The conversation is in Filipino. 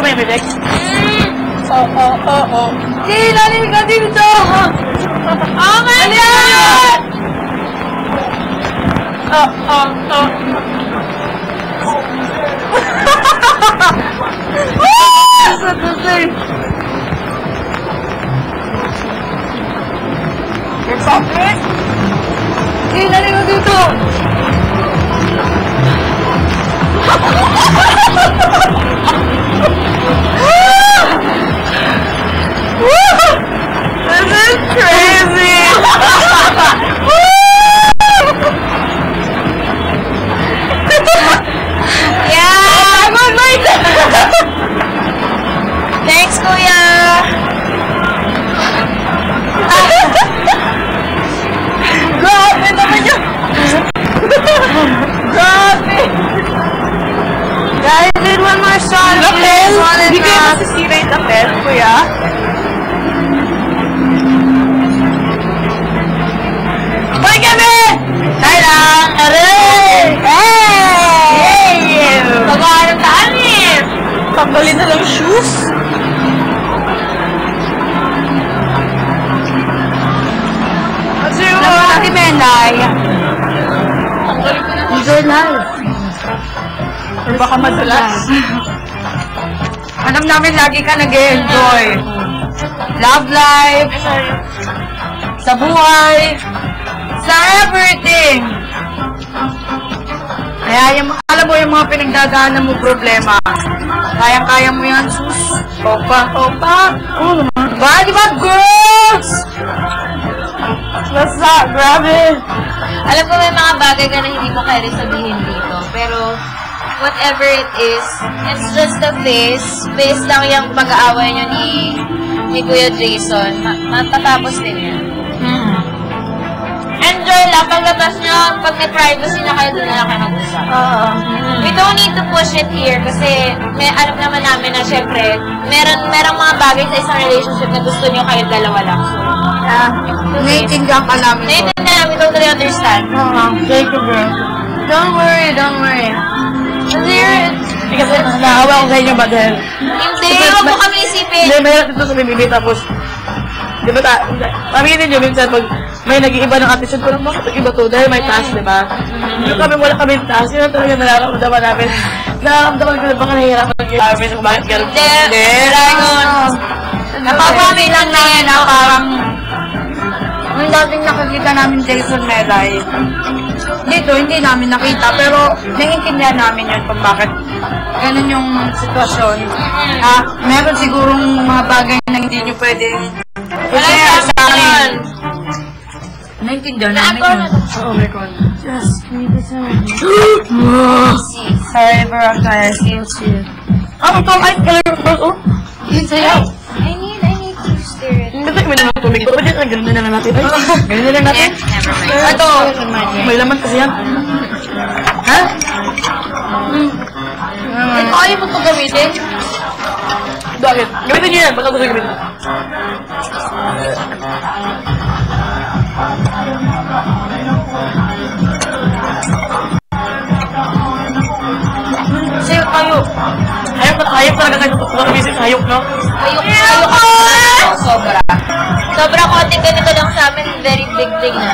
may Bedex? Sige, lalim ka dito! Oh my God! Sa tusay! It's okay? Sige, lalim ka dito! This is crazy! Yeah! Thanks, Kuya! Grabe naman yun! Grabe! Guys, did one more shot. Hindi kayo masisira yung tapel, Kuya? Hoy kami! Tayo lang! Aray! Hey! Pagawa ng tanim! Tanggalin na lang shoes! Kasi yung Ate Menday. tanggalin ko na. Enjoy life. Or baka madalas. Alam namin lagi ka nag-enjoy. Love life. Sa buhay. Sa everything. Kaya alam mo yung mga pinagdadaanan mo problema. Kayang-kaya mo yan, sus. Opa. Oo naman. Di ba, girls? Basta, grabe. Alam ko may mga bagay ka na hindi mo kaya sabihin dito. Pero, whatever it is, it's just a phase. Phase lang yung pag-aaway nyo ni Kuya Jason. Matatapos din yan. Enjoy lang. Paglabas nyo, pag may privacy na kayo, doon na lang kayo mag-usap. We don't need to push it here kasi alam naman namin na syempre, merong mga bagay sa isang relationship na gusto nyo kayo dalawa lang. So, Naiintindihan ka namin. naiintindihan, we totally understand. Thank you, girl. Don't worry. Kasi Kasi naawa ko sa inyo ba dahil? hindi, huwag mo kami isipin. Hindi, mahirap dito sa bibili tapos di ba aminin nyo minsan pag may nag-iiba ng attitude ko lang bakit nag-iba to dahil may task, di ba? Yung wala kami task, yun ang talaga nararamdaman namin. Nararamdaman ko na baka nahihirapan yung namin kung bakit gano'n. Hindi, Dragon. Napapami lang na yan na parang yung dating nakikita namin Jason Melay. Dito, hindi namin nakita, pero naiintindihan namin yun kung bakit ganun yung sitwasyon. Meron sigurong mga bagay na hindi nyo pwedeng i-share sa amin. Naiintindihan namin yun. Oh my God. Just need this Sorry, Baraka, I feel you. Ito ang ice color bros, oh. Sayaw. I need to stir it. Kasi may naman tubig. Pero pwede ganun na lang natin. Ganun na lang natin. Never mind. Ito. May laman kasi yan. Ha? Ito ayaw mo ito gamitin? Bakit? Gamitin nyo yan. Baka gusto gamitin. Sayo kayo. Hayop talaga kayo gamitin sa hayop, no? Ayok ako. Sobra. Sobra konting ganito lang sa amin. Very big thing na.